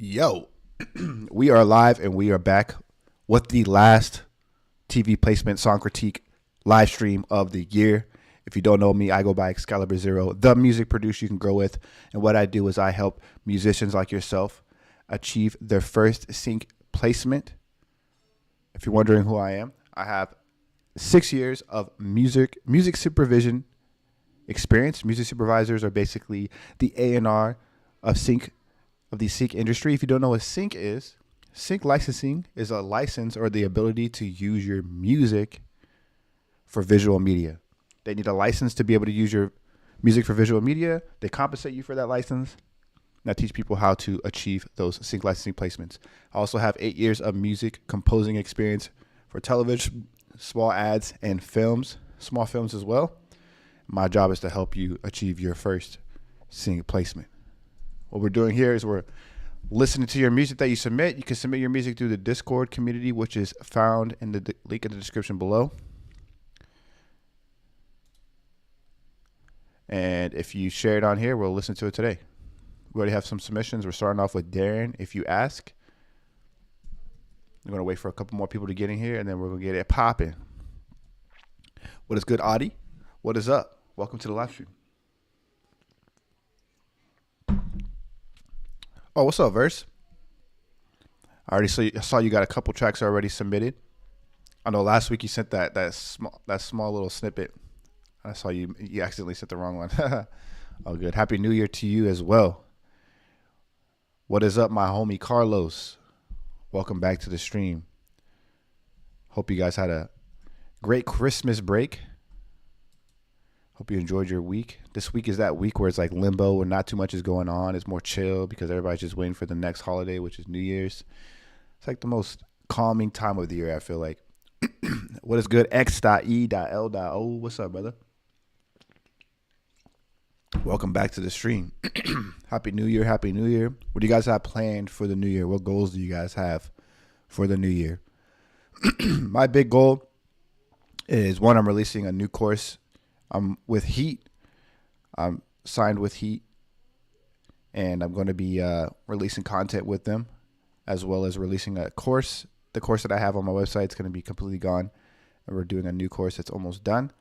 Yo, we are live and we are back with the last TV placement song critique live stream of the year. If you don't know me, I go by Excalibur Zero, the music producer you can grow with. And what I do is I help musicians like yourself achieve their first sync placement. If you're wondering who I am, I have 6 years of music supervision experience. Music supervisors are basically the A&R of the sync industry. If you don't know what sync licensing is a license or the ability to use your music for visual media. They need a license to be able to use your music for visual media. They compensate you for that license. And I teach people how to achieve those sync licensing placements. I also have 8 years of music composing experience for television, small ads, and films, small films as well. My job is to help you achieve your first sync placement. What we're doing here is we're listening to your music that you submit. You can submit your music through the Discord community, which is found in the link in the description below. And if you share it on here, we'll listen to it today. We already have some submissions. We're starting off with Darren, If You Ask. We're going to wait for a couple more people to get in here, and then we're going to get it popping. What is good, Audie? What is up? Welcome to the live stream. Oh, what's up, Verse? I saw you got a couple tracks already submitted. I know last week you sent that small little snippet. I saw you accidentally sent the wrong one. Oh, good. Happy New Year to you as well. What is up, my homie Carlos? Welcome back to the stream. Hope you guys had a great Christmas break. Hope you enjoyed your week. This week is that week where it's like limbo where not too much is going on. It's more chill because everybody's just waiting for the next holiday, which is New Year's. It's like the most calming time of the year, I feel like. What is good? X.E.L.O. What's up, brother? Welcome back to the stream. Happy New Year. Happy New Year. What do you guys have planned for the new year? What goals do you guys have for the new year? My big goal is, one, I'm releasing a new course. I'm with Heat. I'm signed with Heat, and I'm going to be releasing content with them, as well as releasing a course. The course that I have on my website is going to be completely gone, and we're doing a new course that's almost done.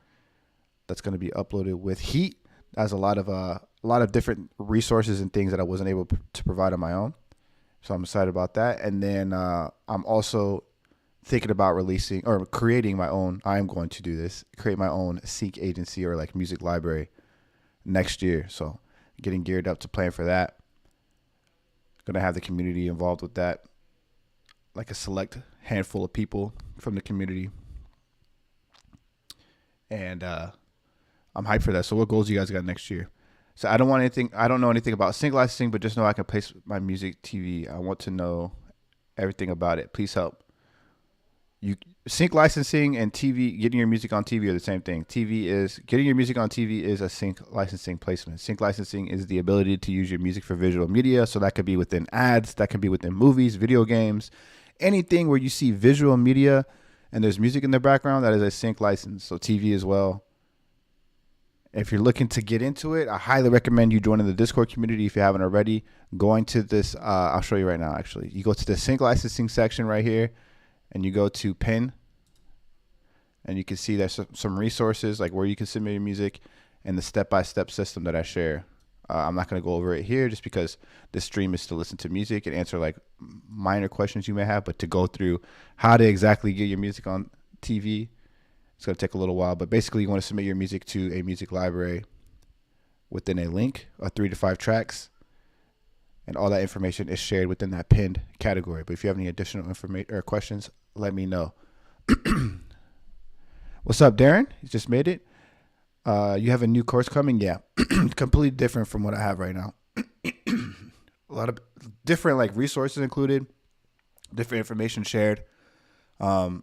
That's going to be uploaded with Heat. Has a lot of different resources and things that I wasn't able to provide on my own, so I'm excited about that. And then I'm also thinking about releasing or creating my own. I am going to do this, create my own sync agency or like music library next year. So getting geared up to plan for that. Gonna have the community involved with that, like a select handful of people from the community. And I'm hyped for that. So what goals do you guys got next year? So I don't know anything about sync licensing, but just know I can place my music TV. I want to know everything about it. Please help. Sync licensing and TV, getting your music on TV are the same thing. Getting your music on TV is a sync licensing placement. Sync licensing is the ability to use your music for visual media. So that could be within ads, that could be within movies, video games, anything where you see visual media and there's music in the background, that is a sync license. So TV as well. If you're looking to get into it, I highly recommend you joining the Discord community if you haven't already. Going to this, I'll show you right now, actually. You go to the sync licensing section right here, and you go to pin, and you can see there's some resources like where you can submit your music and the step-by-step system that I share. I'm not going to go over it here just because this stream is to listen to music and answer like minor questions you may have, but to go through how to exactly get your music on TV, it's going to take a little while. But basically, you want to submit your music to a music library within a link of 3 to 5 tracks. And all that information is shared within that pinned category. But if you have any additional information or questions, let me know. What's up, Darren? You just made it. You have a new course coming? Yeah. Completely different from what I have right now. A lot of different like resources included, different information shared, as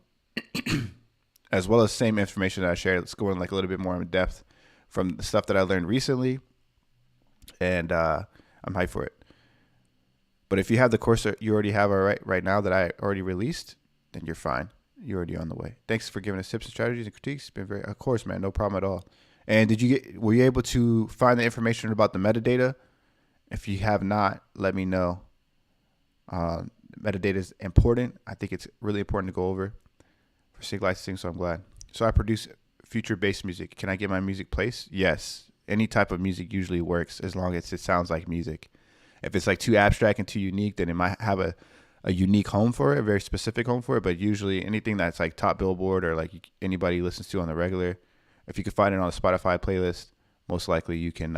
well as same information that I shared. Let's go in like a little bit more in depth from the stuff that I learned recently. And I'm hyped for it. But if you have the course that you already have right now that I already released, then you're fine. You're already on the way. Thanks for giving us tips and strategies and critiques. It's been of course, man, no problem at all. And were you able to find the information about the metadata? If you have not, let me know. Uh, Metadata is important. I think it's really important to go over for sync licensing, so I'm glad. So I produce future-based music. Can I get my music placed? Yes. Any type of music usually works as long as it sounds like music. If it's like too abstract and too unique, then it might have a unique home for it, a very specific home for it. But usually anything that's like top Billboard or like anybody listens to on the regular, if you can find it on a Spotify playlist, most likely you can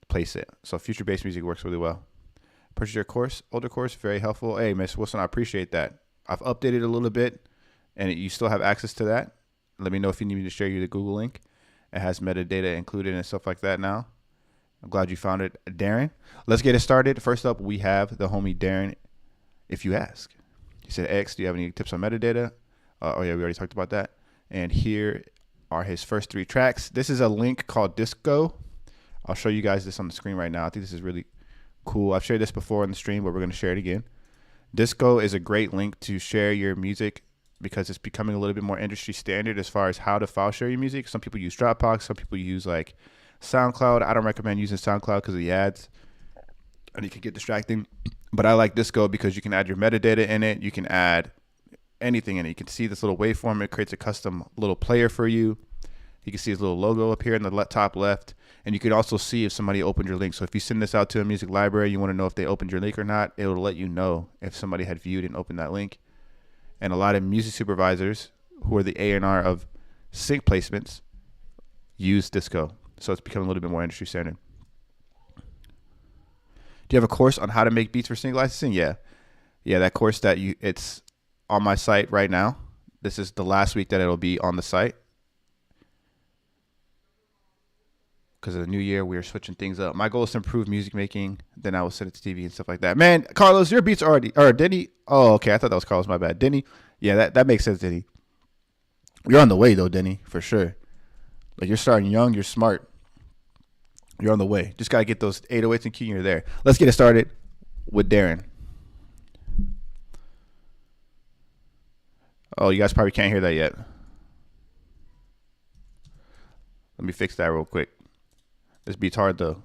place it. So future-based music works really well. Purchase your course, older course, very helpful. Hey, Miss Wilson, I appreciate that. I've updated a little bit, and you still have access to that. Let me know if you need me to share you the Google link. It has metadata included and stuff like that now. I'm glad you found it, Darren. Let's get it started. First up, we have the homie Darren, if you ask. He said, X, do you have any tips on metadata? Oh, yeah, we already talked about that. And here are his first 3 tracks. This is a link called Disco. I'll show you guys this on the screen right now. I think this is really cool. I've shared this before in the stream, but we're going to share it again. Disco is a great link to share your music because it's becoming a little bit more industry standard as far as how to file share your music. Some people use Dropbox. Some people use like SoundCloud. I don't recommend using SoundCloud because of the ads and it can get distracting. But I like Disco because you can add your metadata in it. You can add anything in it. You can see this little waveform. It creates a custom little player for you. You can see his little logo up here in the top left. And you can also see if somebody opened your link. So if you send this out to a music library, you want to know if they opened your link or not, it will let you know if somebody had viewed and opened that link. And a lot of music supervisors who are the A&R of sync placements use Disco. So it's becoming a little bit more industry standard. Do you have a course on how to make beats for sync licensing? Yeah. Yeah, that course it's on my site right now. This is the last week that it'll be on the site. Because of the new year, we are switching things up. My goal is to improve music making. Then I will send it to TV and stuff like that. Man, Carlos, your beats are already, or Denny. Oh, okay. I thought that was Carlos. My bad. Denny. Yeah, that makes sense, Denny. You're on the way, though, Denny, for sure. Like, you're starting young. You're smart. You're on the way. Just got to get those 808s and key, and you're there. Let's get it started with Darren. Oh, you guys probably can't hear that yet. Let me fix that real quick. This beat's hard though.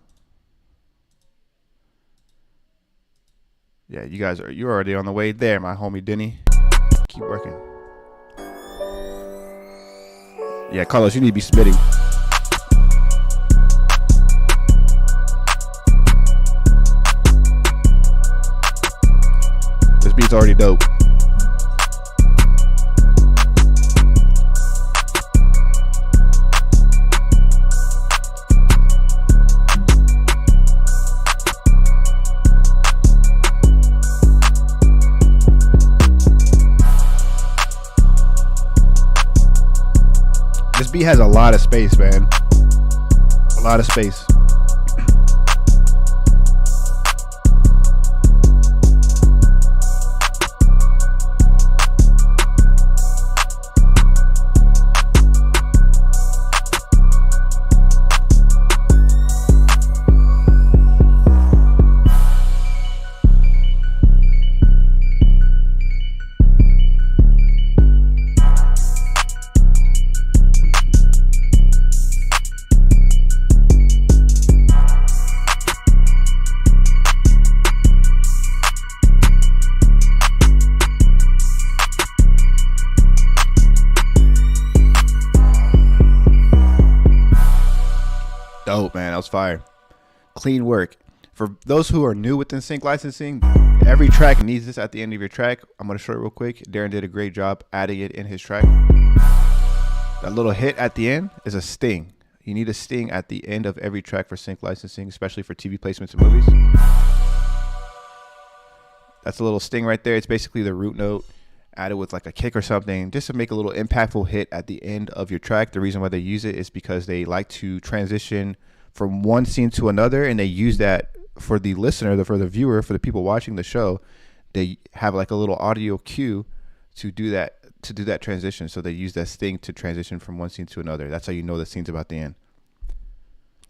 Yeah, you're already on the way there, my homie Denny. Keep working. Yeah, Carlos, you need to be submitting. This beat's already dope. Beat has a lot of space, man. A lot of space. Dope, man. That was fire. Clean work. For those who are new within sync licensing, every track needs this at the end of your track. I'm going to show it real quick. Darren did a great job adding it in his track. That little hit at the end is a sting. You need a sting at the end of every track for sync licensing, especially for TV placements and movies. That's a little sting right there. It's basically the root note added with like a kick or something, just to make a little impactful hit at the end of your track. The reason why they use it is because they like to transition from one scene to another, and they use that for the listener, for the viewer, for the people watching the show. They have like a little audio cue to do that transition. So they use that sting to transition from one scene to another. That's how you know the scene's about to end.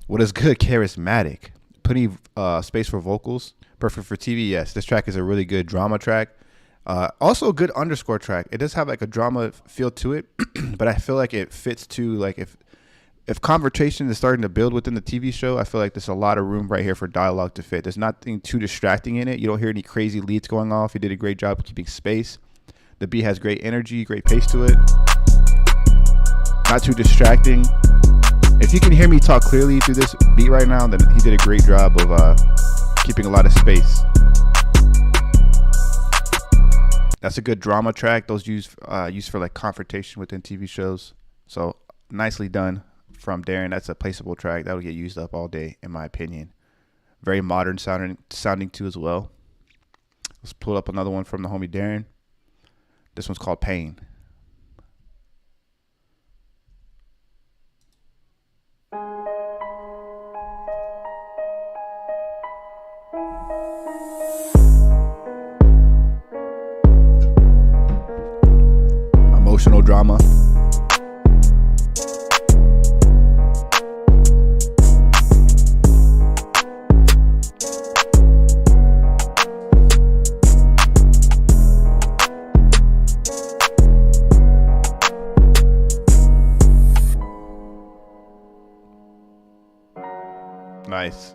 What is good? Charismatic. Putting space for vocals. Perfect for TV. Yes, this track is a really good drama track. Also a good underscore track. It does have like a drama feel to it, but I feel like it fits to like if if conversation is starting to build within the TV show, I feel like there's a lot of room right here for dialogue to fit. There's nothing too distracting in it. You don't hear any crazy leads going off. He did a great job keeping space. The beat has great energy, great pace to it. Not too distracting. If you can hear me talk clearly through this beat right now, then he did a great job of keeping a lot of space. That's a good drama track. Those used for like confrontation within TV shows. So nicely done from Darren. That's a placeable track that will get used up all day, in my opinion. Very modern sounding too as well. Let's pull up another one from the homie Darren. This one's called Pain. Emotional drama. Nice.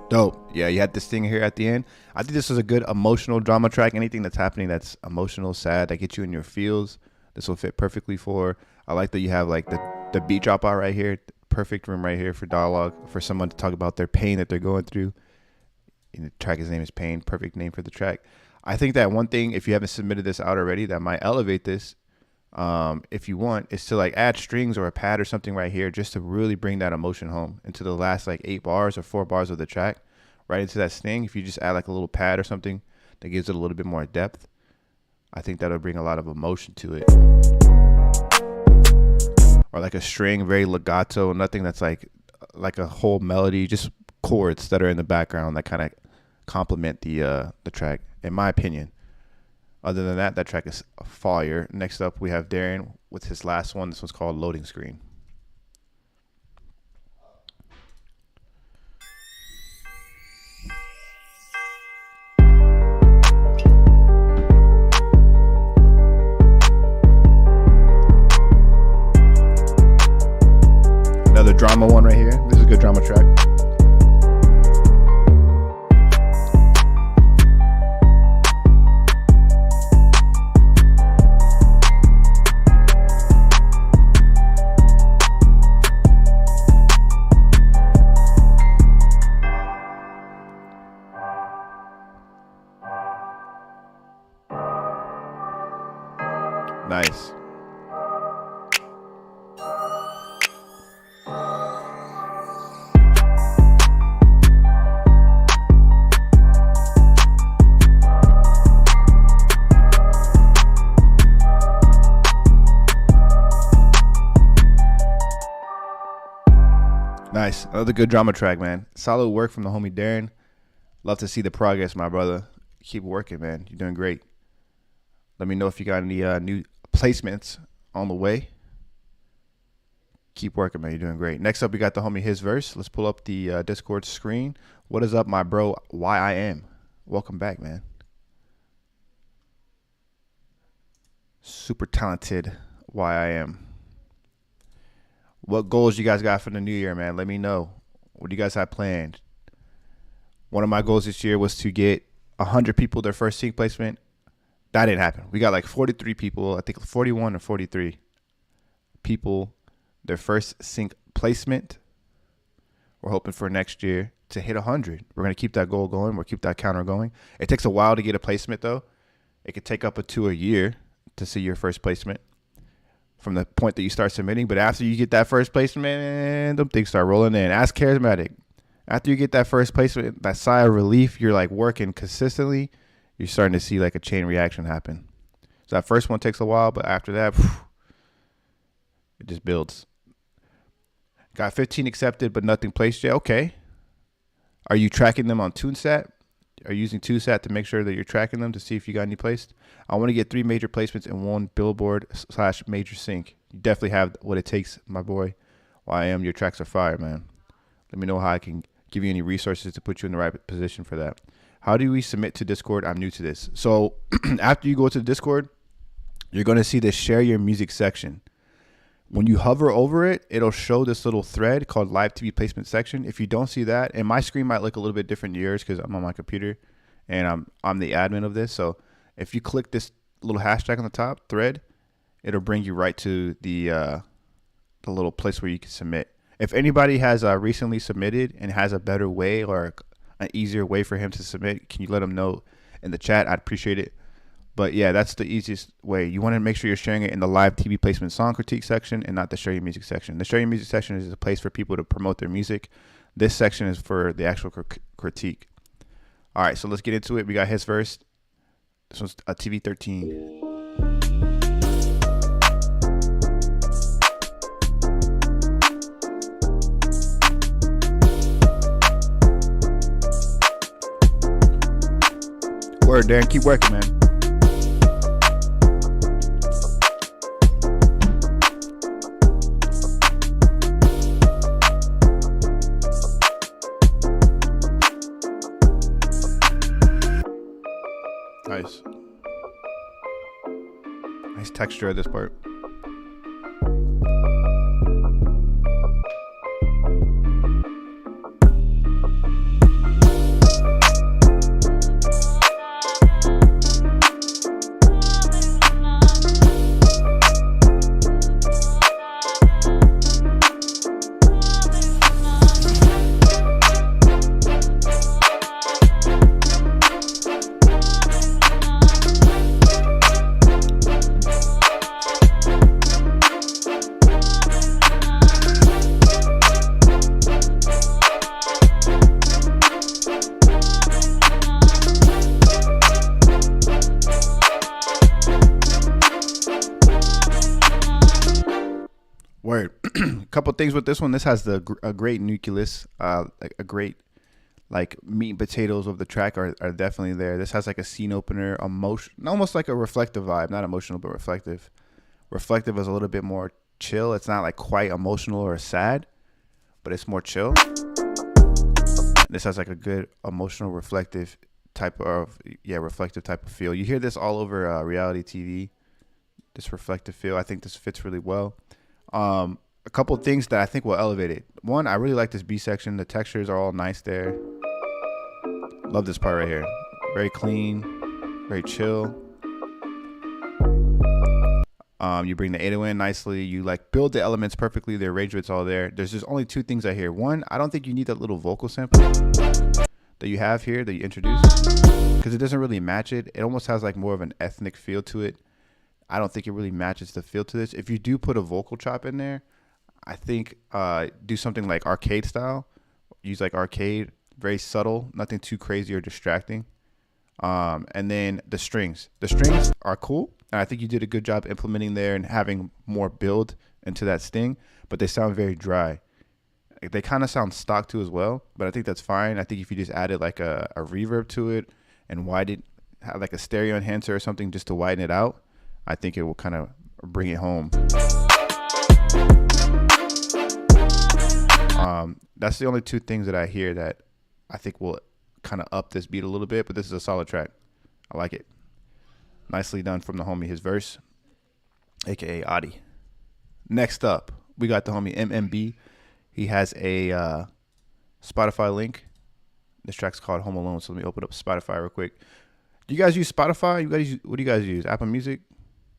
Dope. Yeah, you had this thing here at the end. I think this is a good emotional drama track. Anything that's happening that's emotional, sad, that gets you in your feels, this will fit perfectly for. I like that you have like the beat drop out right here. Perfect room right here for dialogue, for someone to talk about their pain that they're going through. And the track, his name is Pain. Perfect name for the track. I think that one thing, if you haven't submitted this out already, that might elevate this, if you want, is to like add strings or a pad or something right here just to really bring that emotion home into the last like 8 bars or 4 bars of the track, right into that sting. If you just add like a little pad or something that gives it a little bit more depth, I think that'll bring a lot of emotion to it. Or like a string, very legato, nothing that's like a whole melody, just chords that are in the background that kind of complement the track, in my opinion. Other than that, that track is fire. Next up, we have Darren with his last one. This one's called Loading Screen. Another drama one right here. This is a good drama track. Nice. Nice. Another good drama track, man. Solid work from the homie Darren. Love to see the progress, my brother. Keep working, man. You're doing great. Let me know if you got any new placements on the way. Keep working, man. You're doing great. Next up, we got the homie His Verse. Let's pull up the Discord screen. What is up, my bro? YIM. Welcome back, man. Super talented YIM. What goals you guys got for the new year, man? Let me know. What do you guys have planned? One of my goals this year was to get 100 people their first sync placement. That didn't happen. We got like 43 people, I think 41 or 43 people their first sync placement. We're hoping for next year to hit 100. We're going to keep that goal going. We'll keep that counter going. It takes a while to get a placement, though. It could take up to a year to see your first placement from the point that you start submitting. But after you get that first placement, man, them things start rolling in. Ask Charismatic. After you get that first placement, that sigh of relief, you're like working consistently, you're starting to see like a chain reaction happen. So that first one takes a while, but after that, it just builds. Got 15 accepted, but nothing placed yet. Okay. Are you tracking them on TuneSat? Are you using TuneSat to make sure that you're tracking them to see if you got any placed? I want to get 3 major placements in one Billboard / major sync. You definitely have what it takes, my boy. YM, your tracks are fire, man. Let me know how I can give you any resources to put you in the right position for that. How do we submit to Discord? I'm new to this. So after you go to the Discord, you're going to see this share your music section. When you hover over it, it'll show this little thread called live TV placement section. If you don't see that, and my screen might look a little bit different than yours because I'm on my computer and I'm the admin of this. So if you click this little hashtag on the top, thread, it'll bring you right to the little place where you can submit. If anybody has recently submitted and has a better way or an easier way for him to submit, can you let him know in the chat? I'd appreciate it. But yeah, that's the easiest way. You want to make sure you're sharing it in the live TV placement song critique section and not the share your music section. The share your music section is a place for people to promote their music. This section is for the actual critique. All right, so let's get into it. We got his verse. This one's a TV 13. Word, Darren, keep working, man. Nice. Nice texture of this part. Word. Couple things with this one. This has a great nucleus, like a great like meat and potatoes of the track are definitely there. This has like a scene opener, emotion, almost like a reflective vibe, not emotional but reflective. Reflective is a little bit more chill. It's not like quite emotional or sad, but it's more chill. This has like a good emotional, reflective type of feel. You hear this all over reality TV. This reflective feel. I think this fits really well. A couple of things that I think will elevate it. One, I really like this B section. The textures are all nice there. Love this part right here. Very clean, very chill. You bring the 808 in nicely. You like build the elements perfectly. The arrangement's all there. There's just only 2 things I hear. One, I don't think you need that little vocal sample that you have here that you introduced because it doesn't really match it. It almost has like more of an ethnic feel to it. I don't think it really matches the feel to this. If you do put a vocal chop in there, I think do something like arcade style. Use like arcade, very subtle, nothing too crazy or distracting. And then the strings. The strings are cool, and I think you did a good job implementing there and having more build into that sting, but they sound very dry. They kind of sound stock too as well, but I think that's fine. I think if you just added like a reverb to it and have like a stereo enhancer or something just to widen it out, I think it will kind of bring it home. That's the only 2 things that I hear that I think will kind of up this beat a little bit, but this is a solid track. I like it. Nicely done from the homie, his verse, aka Adi. Next up, we got the homie MMB. He has a Spotify link. This track's called Home Alone, so let me open up Spotify real quick. Do you guys use Spotify? What do you guys use? Apple Music?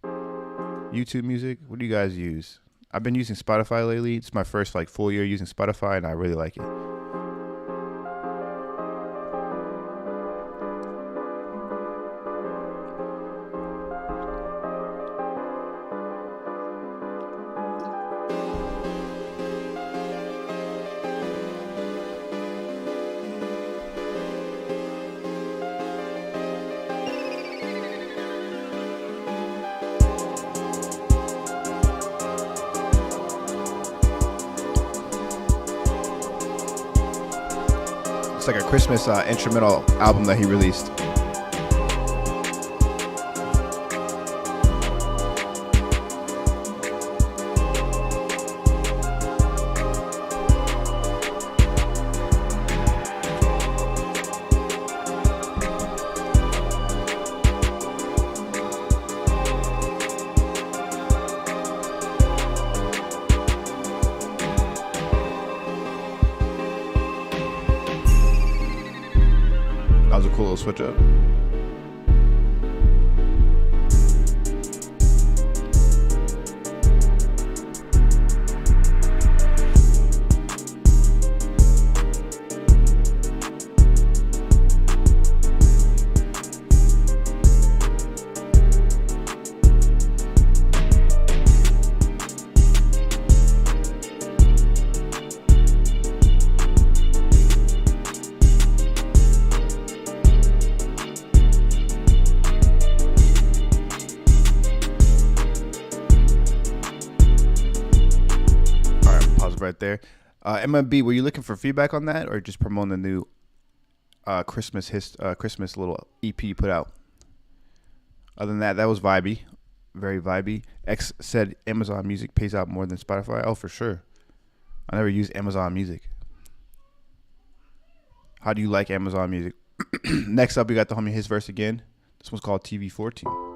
YouTube Music? What do you guys use? I've been using Spotify lately. It's my first like full year using Spotify, and I really like it. It's like a Christmas instrumental album that he released. That was a cool little switch up. Right there. MMB, were you looking for feedback on that or just promoting the new Christmas little EP you put out? Other than that, that was vibey. Very vibey. X said Amazon Music pays out more than Spotify. Oh, for sure. I never use Amazon Music. How do you like Amazon Music? Next up, we got the homie His Verse again. This one's called TV14.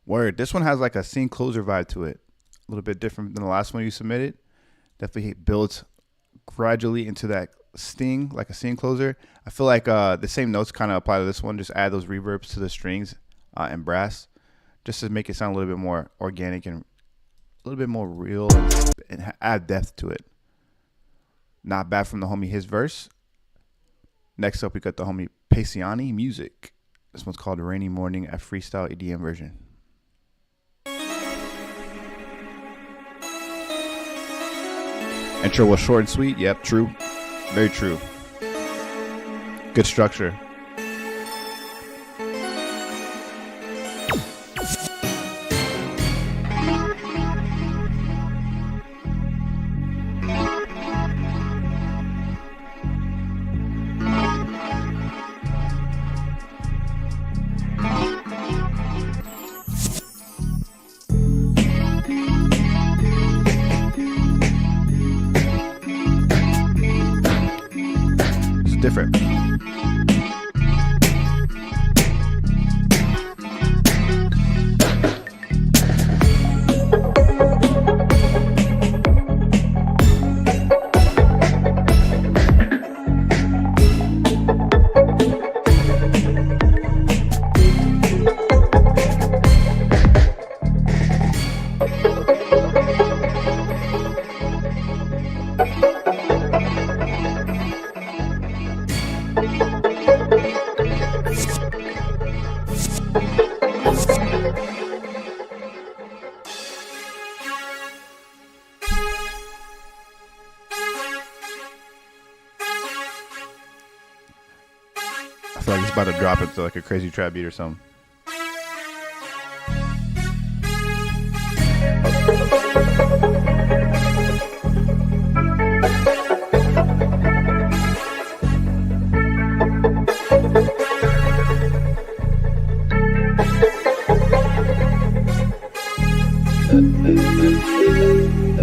Word. This one has like a scene closer vibe to it. A little bit different than the last one you submitted. Definitely builds gradually into that sting, like a scene closer. I feel like the same notes kind of apply to this one. Just add those reverbs to the strings and brass, just to make it sound a little bit more organic and a little bit more real and add depth to it. Not bad from the homie His Verse. Next up, we got the homie Paciani Music. This one's called Rainy Morning, a freestyle EDM version. Intro was short and sweet. Yep, true. Very true. Good structure. Different. I feel like it's about to drop into like a crazy trap beat or something. I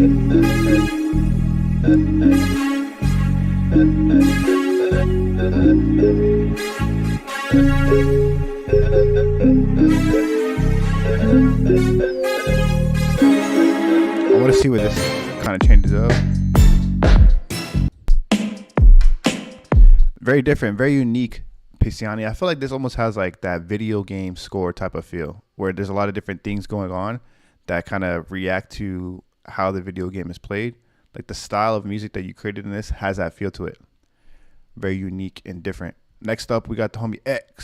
want to see where this kind of changes up. Very different, very unique Pisani. I feel like this almost has like that video game score type of feel where there's a lot of different things going on that kind of react to how the video game is played. Like the style of music that you created in this has that feel to it. Very unique and different. Next up, we got the homie X.E.L.O.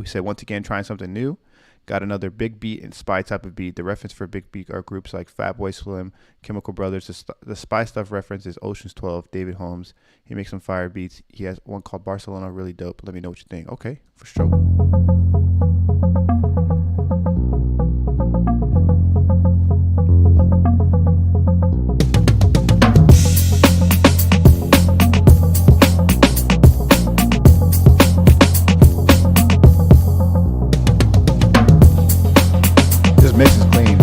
He said, once again, trying something new. Got another big beat and spy type of beat. The reference for big beat are groups like Fatboy Slim, Chemical Brothers. The spy stuff reference is Ocean's 12, David Holmes. He makes some fire beats. He has one called Barcelona, really dope. Let me know what you think. Okay, for sure. Mix is clean.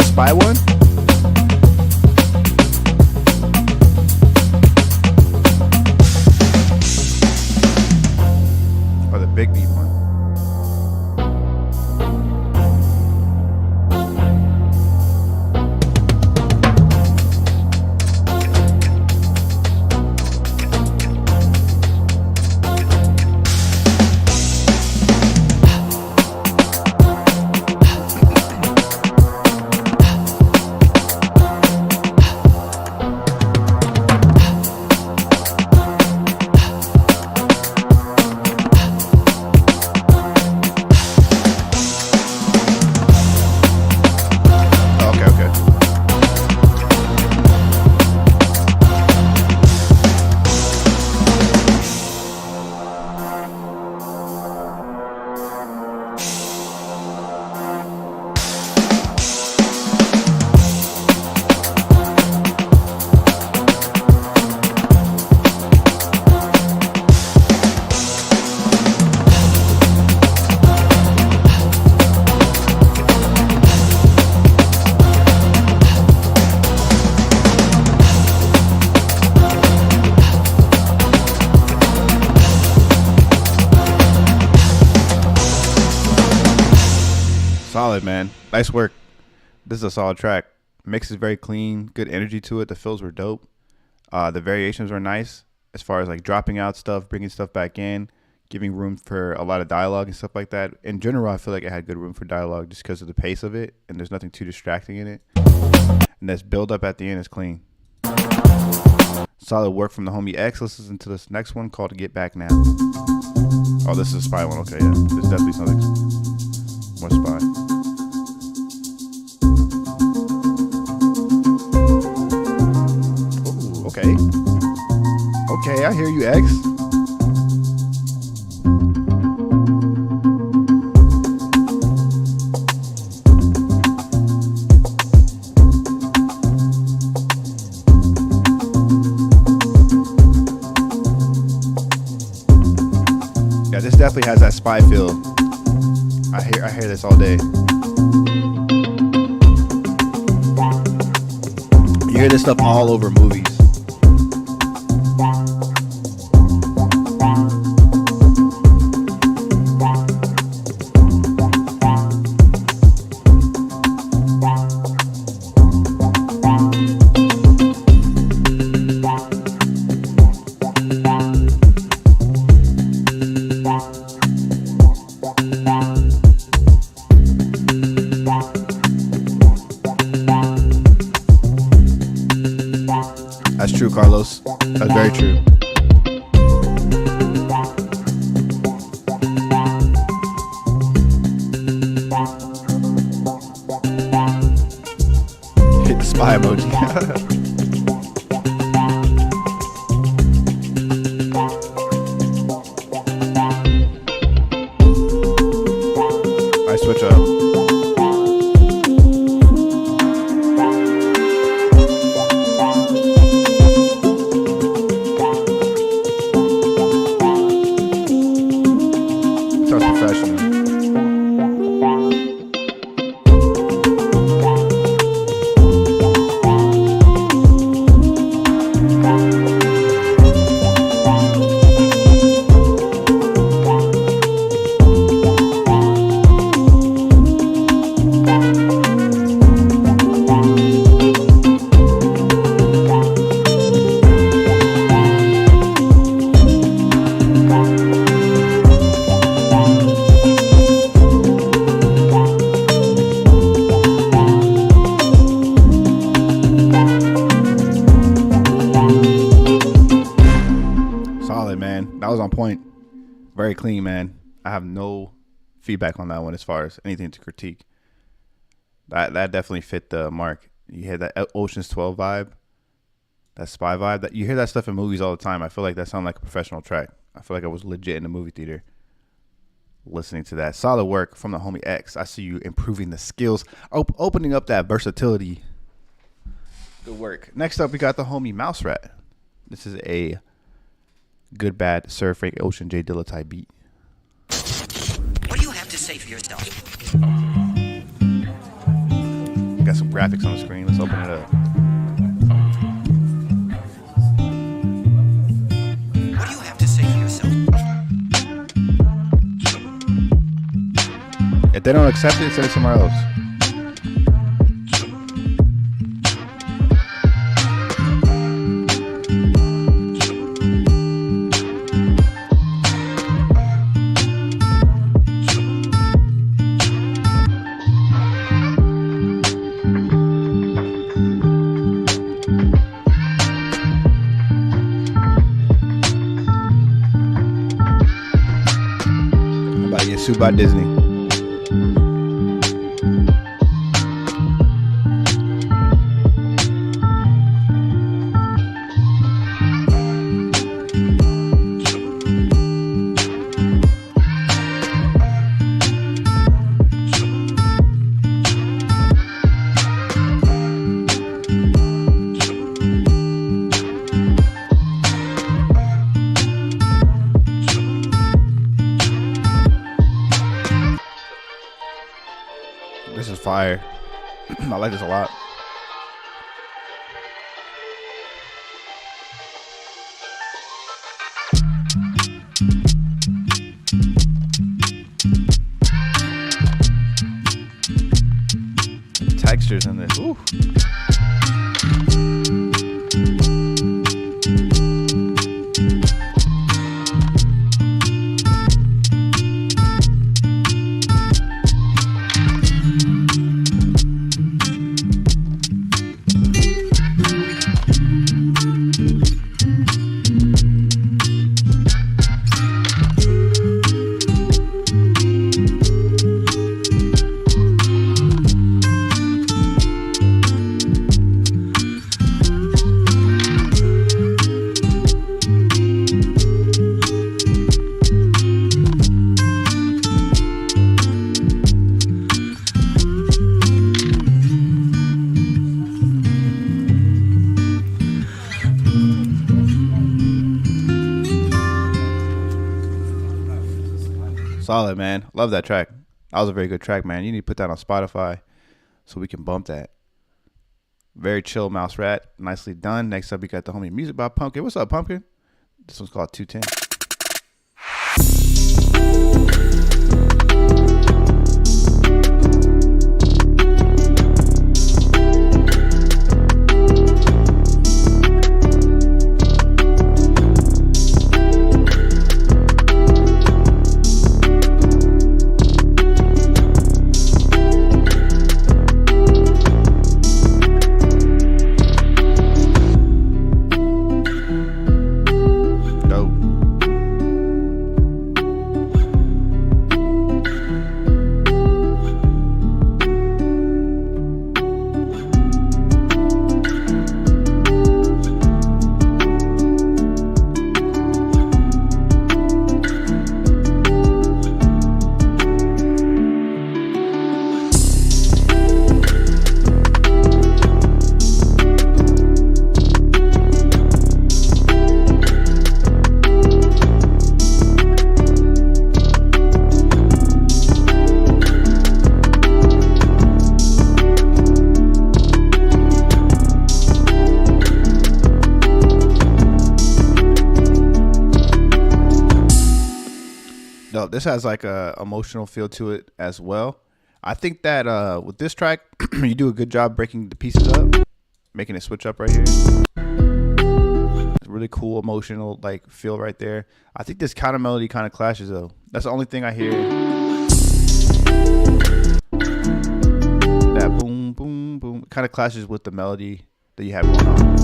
Spy one? Or the big beat one? Solid, man. Nice work. This is a solid track. Mix is very clean, good energy to it. The fills were dope. The variations were nice as far as like dropping out stuff, bringing stuff back in, giving room for a lot of dialogue and stuff like that. In general, I feel like it had good room for dialogue just because of the pace of it, and there's nothing too distracting in it. And this build up at the end is clean. Solid work from the homie X. Let's listen to this next one called Get Back Now. Oh, this is a spy one. Okay, yeah. There's definitely something more spy. Ooh, okay. Okay, I hear you, X. Yeah, this definitely has that spy feel. I hear this all day. You hear this stuff all over movies. That's very true. Hit the spy emoji. I switch up. Sounds professional. Solid, man. That was on point. Very clean, man. I have no feedback on that one as far as anything to critique. That definitely fit the mark. You hear that Ocean's 12 vibe, that spy vibe. That you hear that stuff in movies all the time. I feel like that sounded like a professional track. I feel like I was legit in the movie theater listening to that. Solid work from the homie X. I see you improving the skills, opening up that versatility. Good work. Next up, we got the homie Mouse Rat. This is a Good Bad Sir Frank Ocean J Dilla type beat. What do you have to say for yourself? Got some graphics on the screen. Let's open it up. What do you have to say for yourself? If they don't accept it, send it somewhere else. I'm about to get sued by Disney. This is fire. I like this a lot. Textures in this. Ooh. Solid, man. Love that track. That was a very good track, man. You need to put that on Spotify so we can bump that. Very chill, Mouse Rat. Nicely done. Next up, we got the homie Music by Pumpkin. What's up, Pumpkin? This one's called 210. This has like a emotional feel to it as well. I think that with this track, you do a good job breaking the pieces up, making it switch up right here. It's really cool emotional like feel right there. I think this counter melody kind of clashes though. That's the only thing I hear. That boom, boom, boom kind of clashes with the melody that you have going on.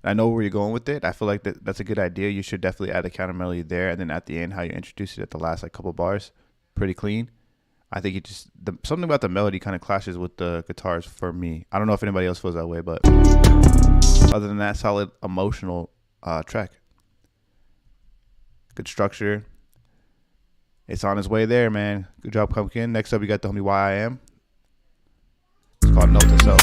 I know where you're going with it. I feel like that's a good idea. You should definitely add a counter melody there, and then at the end, how you introduce it at the last like couple bars, pretty clean. I think it just something about the melody kind of clashes with the guitars for me. I don't know if anybody else feels that way, but other than that, solid emotional track. Good structure. It's on its way there, man. Good job, Pumpkin. Next up, we got the homie YIM. It's called Note to Self.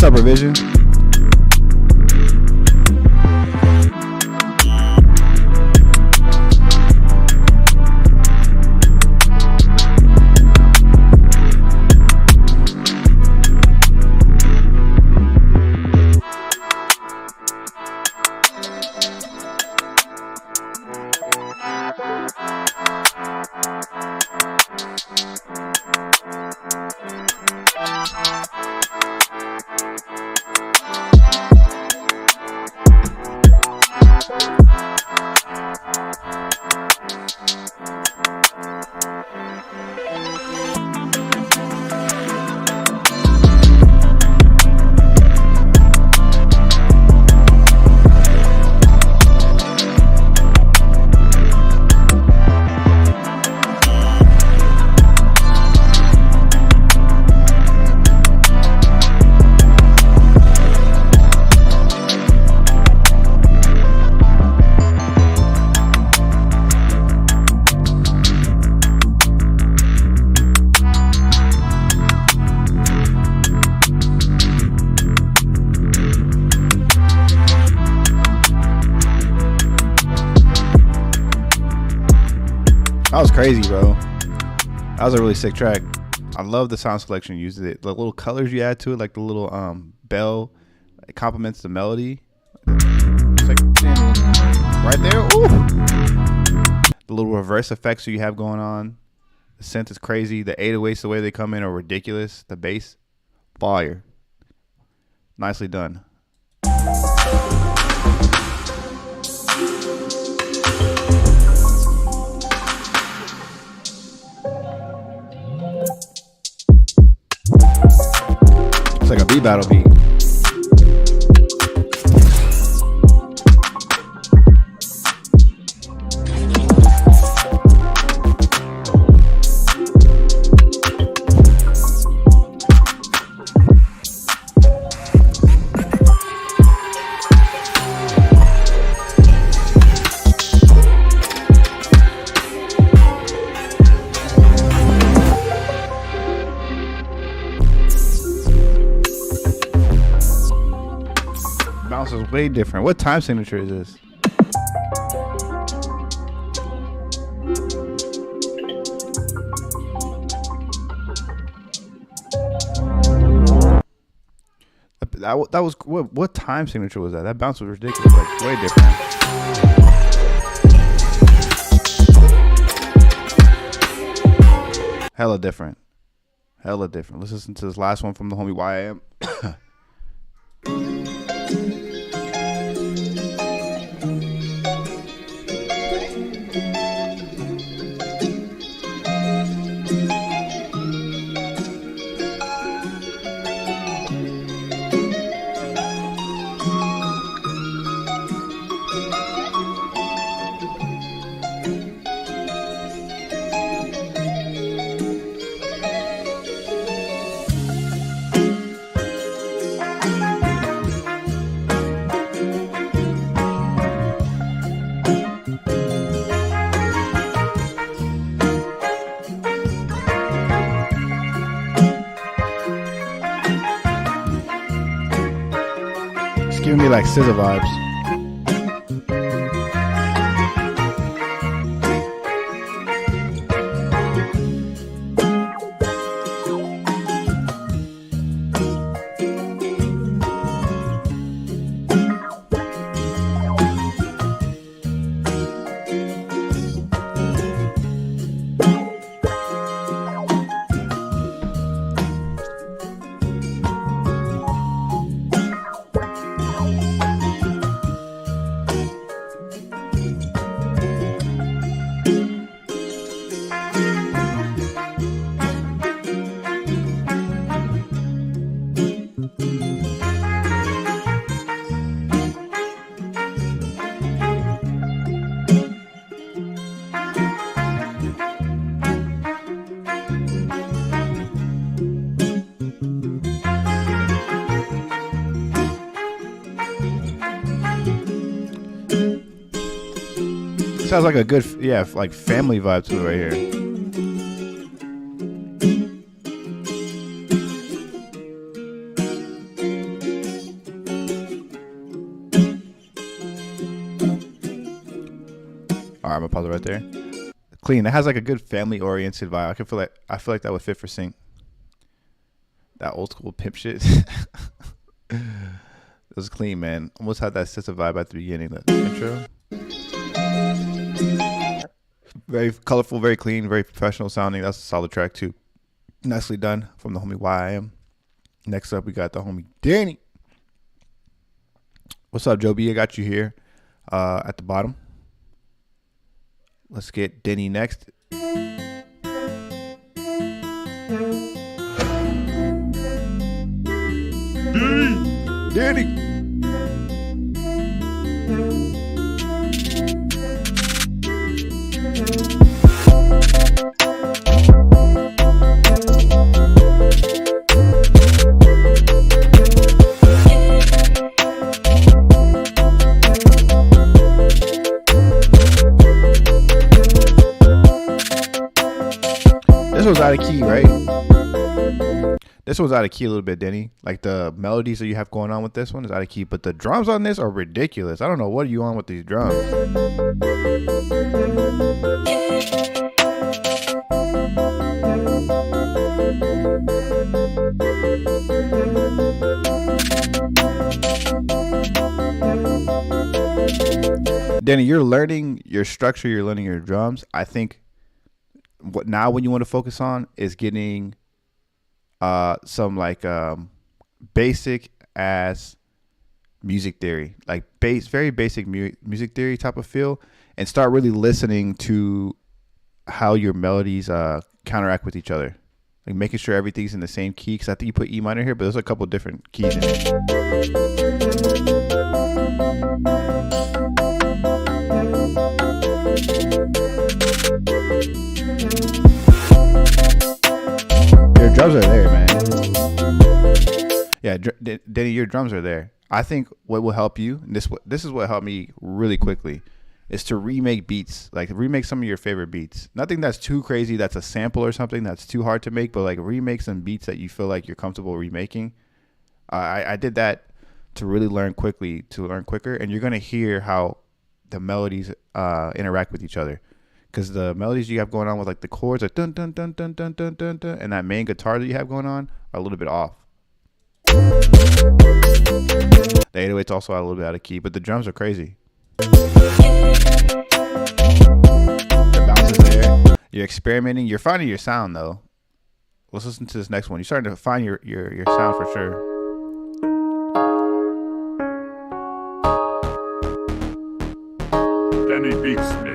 Revision. That was crazy, bro. That was a really sick track. I love the sound selection you used it. The little colors you add to it, like the little bell, it complements the melody. It's like right there. Ooh. The little reverse effects you have going on. The synth is crazy. The 808s, the way they come in, are ridiculous. The bass, fire. Nicely done. It's like a beat battle beat. Bounce is way different. What time signature is this? that was what time signature was that? That bounce was ridiculous, like way different. Hella different. Hella different. Let's listen to this last one from the homie YM. Giving me like SZA vibes. Sounds like a good, like family vibe to it right here. All right, I'm gonna pause it right there. Clean. It has like a good family-oriented vibe. I feel like that would fit for Sync. That old school pimp shit. It was clean, man. Almost had that SZA vibe at the beginning, the intro. Very colorful, very clean, very professional sounding. That's a solid track too. Nicely done from the homie YM. Next up, we got the homie Danny. What's up, Joe B? I got you here at the bottom. Let's get Denny next. Danny. This was out of key, right? This one's out of key a little bit, Denny. Like the melodies that you have going on with this one is out of key, but the drums on this are ridiculous. I don't know what are you on with these drums. Denny, you're learning your structure, you're learning your drums. I think what now when you want to focus on is getting some like basic ass music theory, like very basic music theory type of feel, and start really listening to how your melodies counteract with each other, like making sure everything's in the same key, because I think you put E minor here, but there's a couple different keys in it. Your drums are there, man. Yeah, Denny, your drums are there. I think what will help you, and this is what helped me really quickly, is to remake beats. Like remake some of your favorite beats. Nothing that's too crazy, that's a sample or something that's too hard to make, but like remake some beats that you feel like you're comfortable remaking. I did that to really learn quicker, and you're gonna hear how the melodies interact with each other. Because the melodies you have going on with like the chords, like dun dun dun dun dun dun dun dun, and that main guitar that you have going on are a little bit off. The 808's also a little bit out of key, but the drums are crazy. The bounce is there. You're experimenting. You're finding your sound though. Let's listen to this next one. You're starting to find your sound for sure. Danny beats me.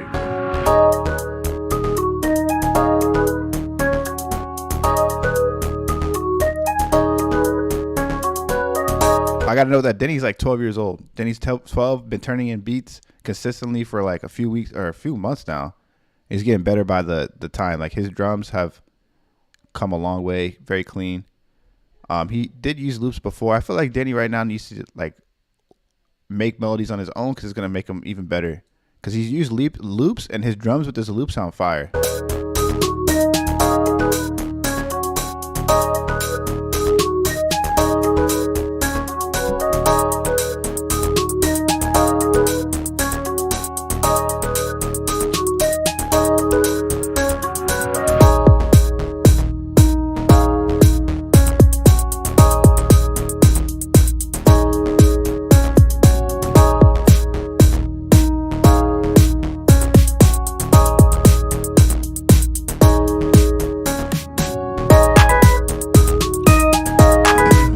I gotta know that Denny's like 12 years old. Denny's 12, been turning in beats consistently for like a few weeks or a few months now. He's getting better by the time. Like his drums have come a long way, very clean. He did use loops before. I feel like Denny right now needs to like make melodies on his own because it's gonna make him even better. Because he's used loops and his drums with this loop sound fire.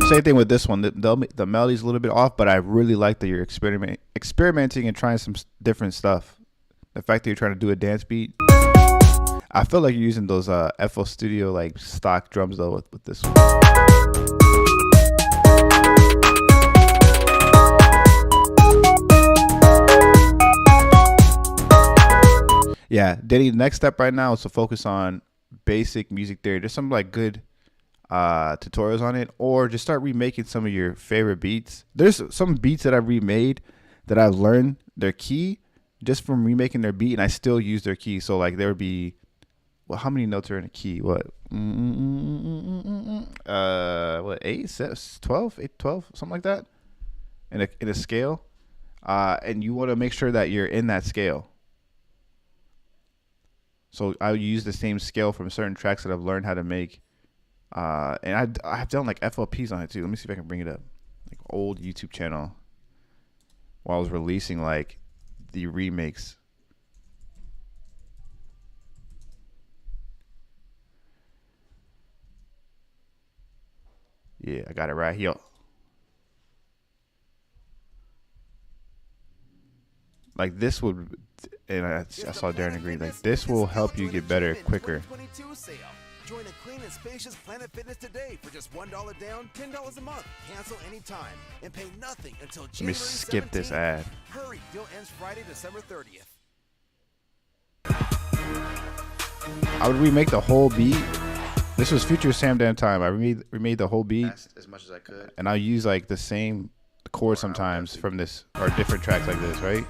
Same thing with this one. The melody's a little bit off, but I really like that you're experimenting and trying some different stuff. The fact that you're trying to do a dance beat. I feel like you're using those FL Studio like stock drums though with this one. Yeah, Denny, the next step right now is to focus on basic music theory. There's some like good tutorials on it, or just start remaking some of your favorite beats. There's some beats that I've remade that I've learned their key just from remaking their beat, and I still use their key. So like there would be, well, how many notes are in a key? What 8, 12, 8, 12, something like that in a scale, and you want to make sure that you're in that scale. So I use the same scale from certain tracks that I've learned how to make. And I've done like FLPs on it too. Let me see if I can bring it up. Like old YouTube channel while I was releasing like the remakes. Yeah, I got it right here. Like this would, and I saw Darren agree. Like this will help you get better quicker. Join a clean and spacious Planet Fitness today for just $1 down, $10 a month. Cancel anytime and pay nothing until January 17th. Let me skip this ad. Hurry, deal ends Friday, December 30th. I would remake the whole beat. This was future Sam Dan time. I remade the whole beat as much as I could, and I use like the same chords sometimes from this or different tracks like this, right?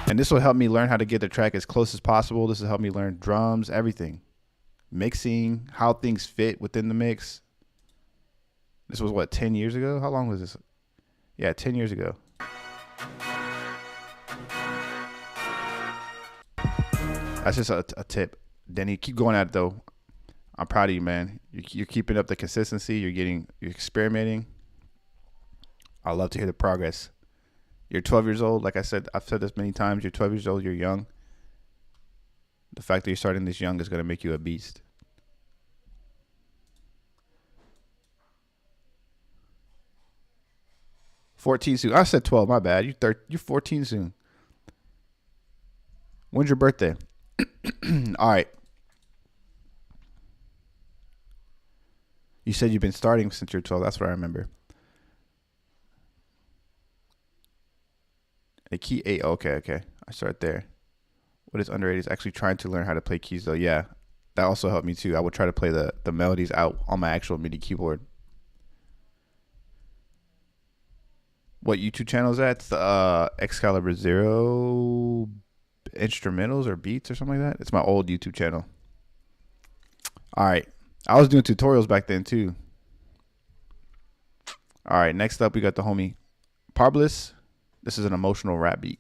And this will help me learn how to get the track as close as possible. This will help me learn drums, everything. Mixing, how things fit within the mix. This was what, 10 years ago? How long was this? Yeah, 10 years ago. That's just a tip. Denny, keep going at it though. I'm proud of you, man. You're keeping up the consistency. You're experimenting. I love to hear the progress. You're 12 years old. Like I said, I've said this many times. You're 12 years old. You're young. The fact that you're starting this young is going to make you a beast. $14 soon. I said 12. My bad. You're 14 soon. When's your birthday? All right. You said you've been starting since you're 12. That's what I remember. A key 8. Okay. I start there. What is underrated is actually trying to learn how to play keys, though. Yeah, that also helped me, too. I would try to play the melodies out on my actual MIDI keyboard. What YouTube channel is that? It's the Excalibur Zero instrumentals or beats or something like that. It's my old YouTube channel. All right. I was doing tutorials back then, too. All right. Next up, we got the homie Parblis. This is an emotional rap beat.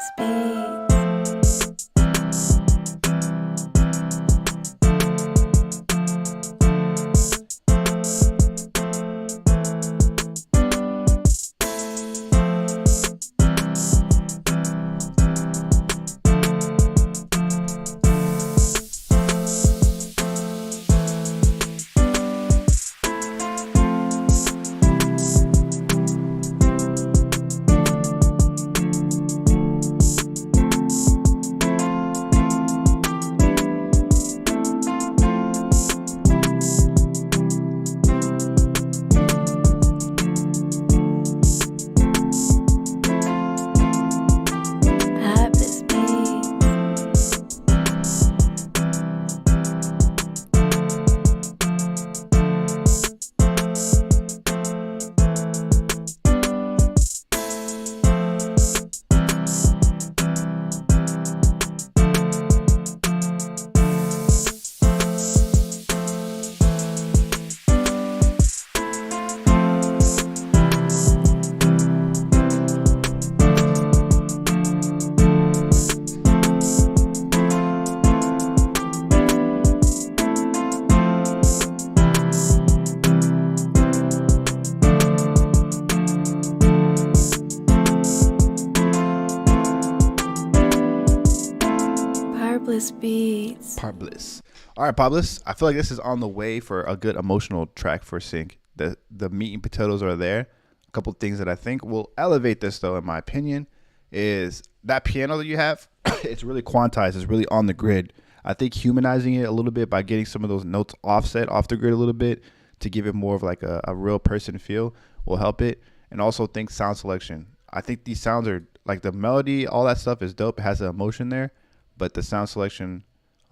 Purpless Beats. Purpless Beats. Purpless Beats. Pablis. All right, Pablis. I feel like this is on the way for a good emotional track for Sync. The meat and potatoes are there. A couple things that I think will elevate this, though, in my opinion, is that piano that you have. It's really quantized. It's really on the grid. I think humanizing it a little bit by getting some of those notes offset off the grid a little bit to give it more of like a real person feel will help it. And also think sound selection. I think these sounds are like the melody, all that stuff is dope. It has an emotion there, but the sound selection,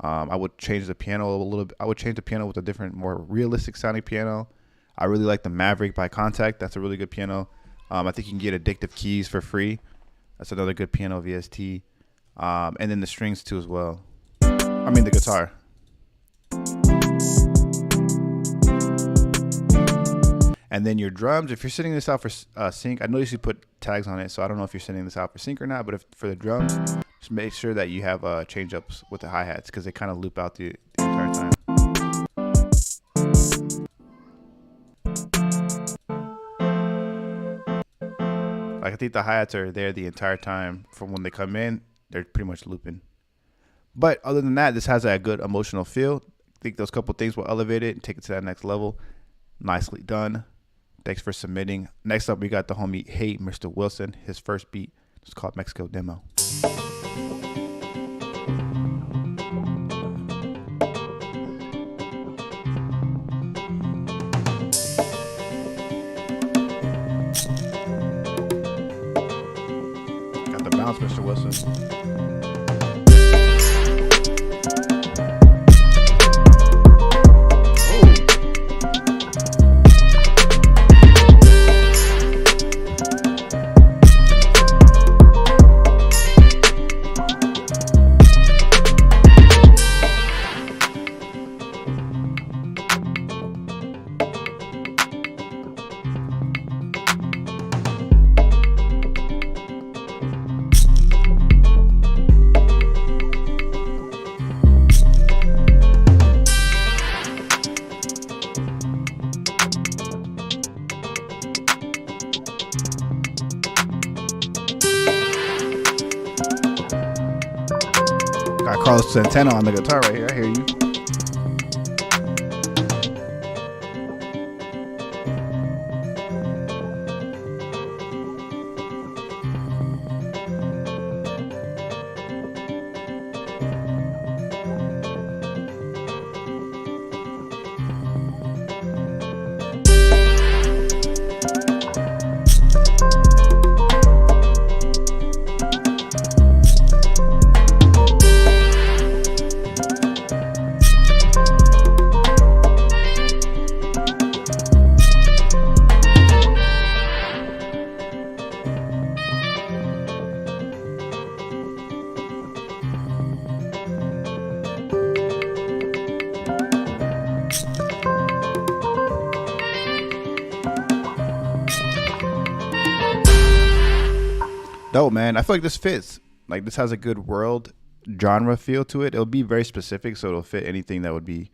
I would change the piano a little bit. I would change the piano with a different, more realistic sounding piano. I really like the Maverick by Contact. That's a really good piano. I think you can get Addictive Keys for free. That's another good piano VST. And then the strings too as well. I mean the guitar. And then your drums, if you're sending this out for sync, I noticed you put tags on it, so I don't know if you're sending this out for sync or not, but if for the drums, just make sure that you have change ups with the hi-hats because they kind of loop out the entire time. Like I think the hi-hats are there the entire time from when they come in, they're pretty much looping. But other than that, this has a good emotional feel. I think those couple things will elevate it and take it to that next level. Nicely done. Thanks for submitting. Next up, we got the homie Hey Mr. Wilson. His first beat is called Mexico Demo. Got the bounce, Mr. Wilson. Got Carlos Santana on the guitar right here. I hear you. Dope, man. I feel like this fits. like this has a good world genre feel to it. It'll be very specific, so it'll fit anything that would be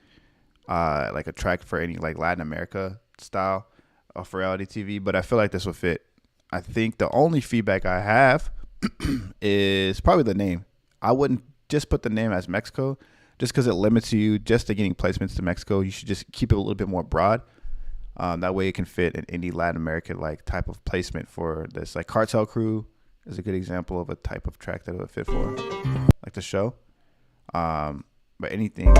like a track for any like Latin America style of reality TV. But I feel like this will fit. I think the only feedback I have is probably the name. I wouldn't just put the name as Mexico, just because it limits you just to getting placements to Mexico. You should just keep it a little bit more broad. That way it can fit in any Latin American like type of placement for this. Like Cartel Crew is a good example of a type of track that it would fit for, like the show. But anything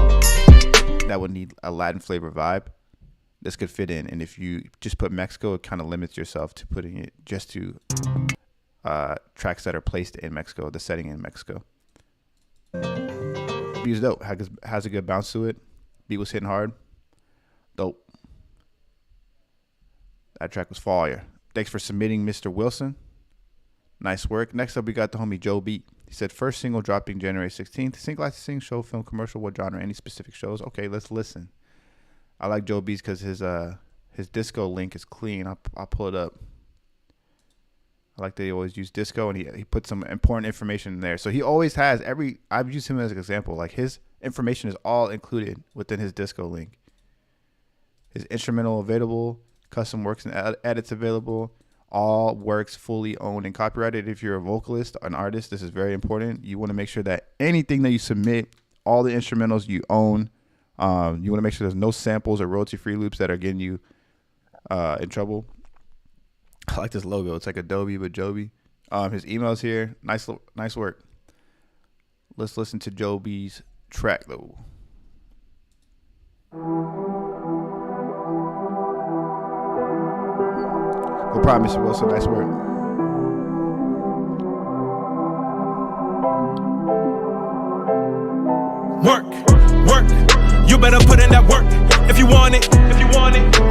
that would need a Latin flavor vibe, this could fit in. And if you just put Mexico, it kind of limits yourself to putting it just to tracks that are placed in Mexico, the setting in Mexico. Beat was dope. Has a good bounce to it. Beat was hitting hard. Dope. That track was fire. Thanks for submitting, Mr. Wilson. Nice work. Next up, we got the homie Joe Beat. He said, first single dropping January 16th. Sing, like to sing, show, film, commercial, what genre, any specific shows? Okay, let's listen. I like Joe Beats because his disco link is clean. I'll pull it up. I like that he always use disco, and he put some important information in there. So he always has I've used him as an example. Like his information is all included within his disco link. His instrumental available, custom works and edits available. All works fully owned and copyrighted. If you're a vocalist, an artist, this is very important. You want to make sure that anything that you submit, all the instrumentals you own. You want to make sure there's no samples or royalty-free loops that are getting you in trouble. I like this logo. It's like Adobe but Joby. His email's here. Nice work. Let's listen to Joby's track though. No problem, Mr. Wilson. Nice work. Work. You better put in that work. If you want it,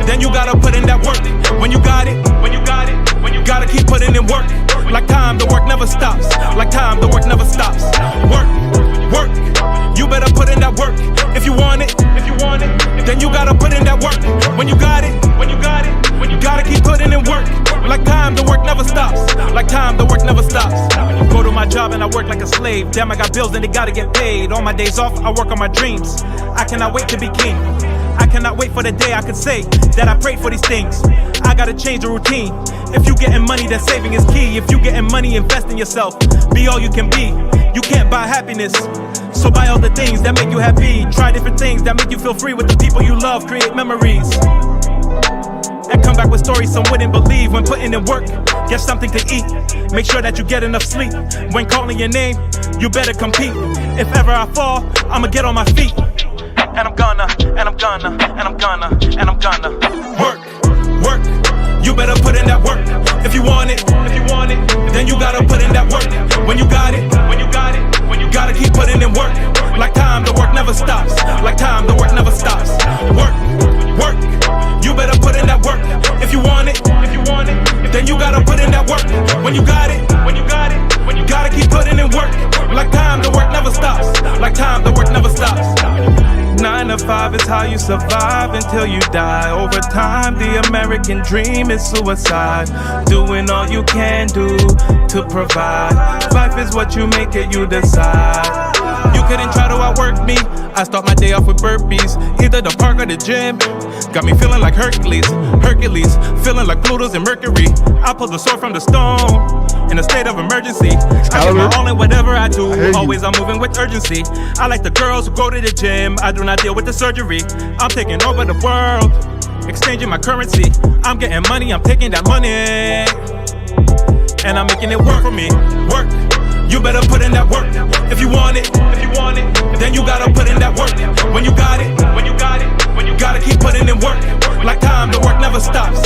then you gotta put in that work. When you got it, you gotta keep putting in work. Like time, the work never stops. Work. You better put in that work. If you want it, then you gotta put in that work. When you got it, you gotta keep putting in work. Like time, the work never stops. Go to my job and I work like a slave. Damn, I got bills and they gotta get paid. On my days off, I work on my dreams. I cannot wait to be king. I cannot wait for the day I can say that I prayed for these things. I gotta change the routine. If you getting money, then saving is key. If you getting money, invest in yourself. Be all you can be. You can't buy happiness, so buy all the things that make you happy. Try different things that make you feel free with the people you love. Create memories and come back with stories some wouldn't believe. When putting in work, get something to eat. Make sure that you get enough sleep. When calling your name, you better compete. If ever I fall, I'ma get on my feet. And I'm gonna work. You better put in that work. If you want it, then you gotta put in that work. When you got it, you gotta keep putting in work. Like time, the work never stops. Work. You better put in that work. If you want it, then you gotta put in that work. When you got it, you gotta keep putting in work. Like time, the work never stops. 9 to 5 is how you survive until you die. Over time, the American dream is suicide. Doing all you can do to provide. Life is what you make it, you decide. You couldn't try to outwork me. I start my day off with burpees, either the park or the gym. Got me feeling like Hercules, feeling like Pluto's and Mercury. I pull the sword from the stone in a state of emergency. I give my all in whatever I do. Always I'm moving with urgency. I like the girls who go to the gym. I do not deal with the surgery. I'm taking over the world, exchanging my currency. I'm getting money, I'm taking that money, and I'm making it work for me. Work. You better put in that work. If you want it, then you gotta put in that work. When you got it, you gotta keep putting in work. Like time, the work never stops.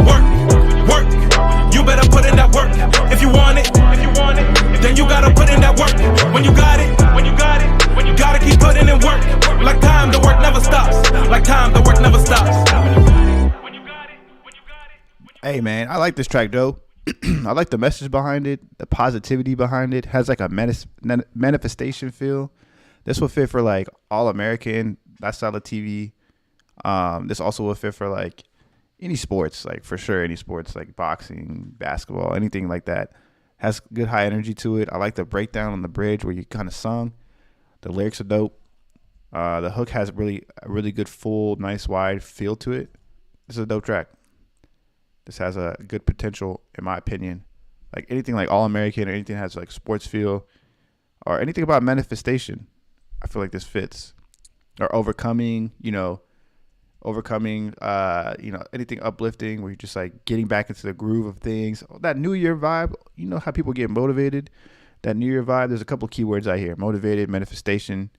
Work. You better put in that work. If you want it, then you gotta put in that work. When you got it, you gotta keep putting in work. Like time, the work never stops. Hey man, I like this track, Joe. I like the message behind it, the positivity behind it. Has like a manifestation feel. This will fit for like All American, that style of TV. This also will fit for like any sports, like for sure any sports, like boxing, basketball, anything like that. Has good high energy to it. I like the breakdown on the bridge where you kind of sung. The lyrics are dope. The hook has a really good full, nice wide feel to it. This is a dope track. This has a good potential, in my opinion. Like anything like All American or anything that has like sports feel or anything about manifestation, I feel like this fits. Or overcoming, anything uplifting where you're just like getting back into the groove of things. That New Year vibe, you know how people get motivated. That New Year vibe, there's a couple keywords I hear. Motivated, manifestation,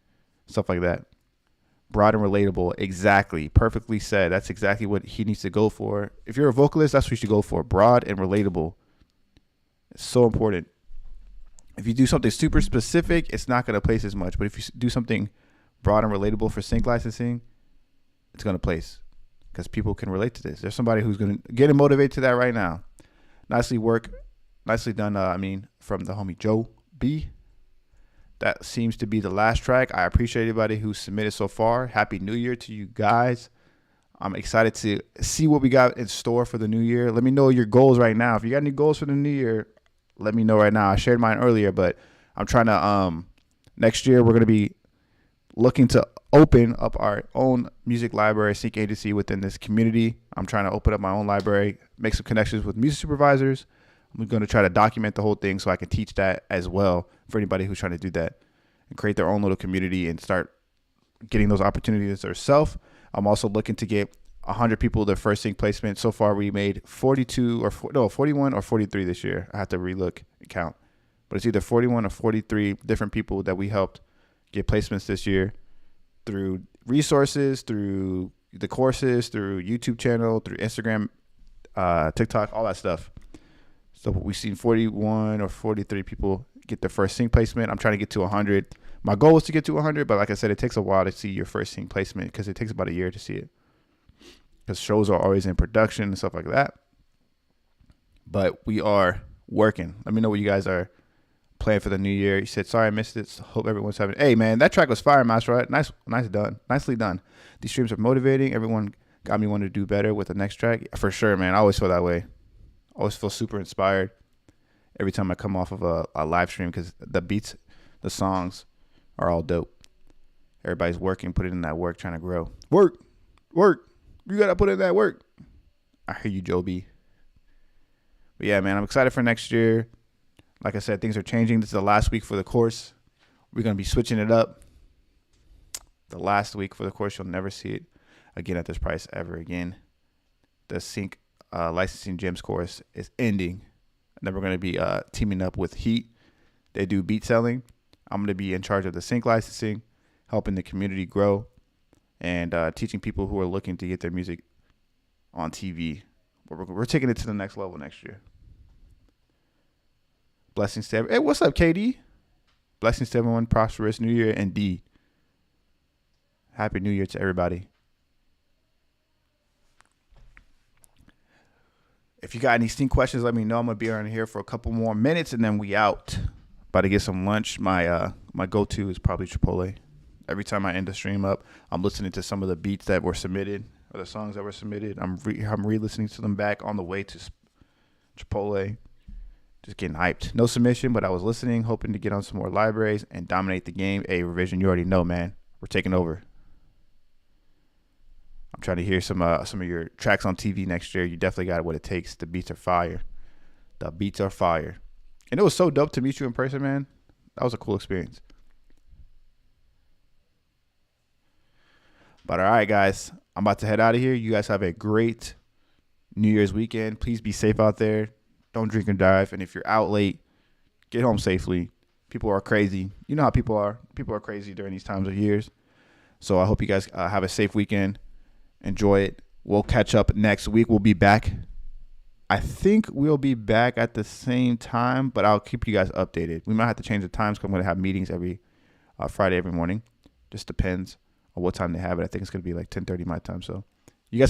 stuff like that. Broad and relatable, exactly. Perfectly said. That's exactly what he needs to go for. If you're a vocalist, that's what you should go for. Broad and relatable. It's so important. If you do something super specific, it's not going to place as much. But if you do something broad and relatable for sync licensing, it's going to place because people can relate to this. There's somebody who's going to get motivated to that right now. Nicely done. From the homie Joe B. That seems to be the last track. I appreciate everybody who submitted so far. Happy New Year to you guys. I'm excited to see what we got in store for the new year. Let me know your goals right now. If you got any goals for the new year, let me know right now. I shared mine earlier, but I'm trying to next year we're going to be looking to open up our own music library sync agency within this community. I'm trying to open up my own library, make some connections with music supervisors. I'm going to try to document the whole thing so I can teach that as well for anybody who's trying to do that and create their own little community and start getting those opportunities themselves. I'm also looking to get 100 people their first sync placement. So far, we made 41 or 43 this year. I have to relook and count. But it's either 41 or 43 different people that we helped get placements this year through resources, through the courses, through YouTube channel, through Instagram, TikTok, all that stuff. So we've seen 41 or 43 people get their first sync placement. I'm trying to get to 100. My goal is to get to 100, but like I said, it takes a while to see your first sync placement because it takes about a year to see it. Because shows are always in production and stuff like that. But we are working. Let me know what you guys are playing for the new year. You said, sorry I missed it. So hope everyone's having. Hey, man, that track was fire, Master. Right? Nicely done. These streams are motivating. Everyone got me wanting to do better with the next track. For sure, man. I always feel that way. I always feel super inspired every time I come off of a live stream because the beats, the songs are all dope. Everybody's working, putting in that work, trying to grow. Work. You got to put in that work. I hear you, Joe B. But yeah, man, I'm excited for next year. Like I said, things are changing. This is the last week for the course. We're going to be switching it up. The last week for the course, you'll never see it again at this price ever again. The Sync Licensing Gems course is ending. And then we're going to be teaming up with Heat. They do beat selling. I'm going to be in charge of the Sync licensing, helping the community grow, and teaching people who are looking to get their music on TV. We're taking it to the next level next year. Blessings to everyone. Hey, what's up, KD? Blessings to everyone. Prosperous New Year indeed. Happy New Year to everybody. If you got any Sync questions, let me know. I'm going to be around here for a couple more minutes, and then we out. About to get some lunch. My go-to is probably Chipotle. Every time I end the stream up, I'm listening to some of the beats that were submitted or the songs that were submitted. I'm re-listening to them back on the way to Chipotle. Just getting hyped. No submission, but I was listening, hoping to get on some more libraries and dominate the game. Hey, Revision, you already know, man. We're taking over. I'm trying to hear some of your tracks on TV next year. You definitely got what it takes. The beats are fire. The beats are fire. And it was so dope to meet you in person, man. That was a cool experience. But all right, guys, I'm about to head out of here. You guys have a great New Year's weekend. Please be safe out there. Don't drink and drive. And if you're out late, get home safely. People are crazy. You know how people are. People are crazy during these times of years. So I hope you guys have a safe weekend. Enjoy it. We'll catch up next week. We'll be back. I think we'll be back at the same time, but I'll keep you guys updated. We might have to change the times because I'm going to have meetings every Friday, every morning. Just depends on what time they have it. I think it's going to be like 10:30 my time. So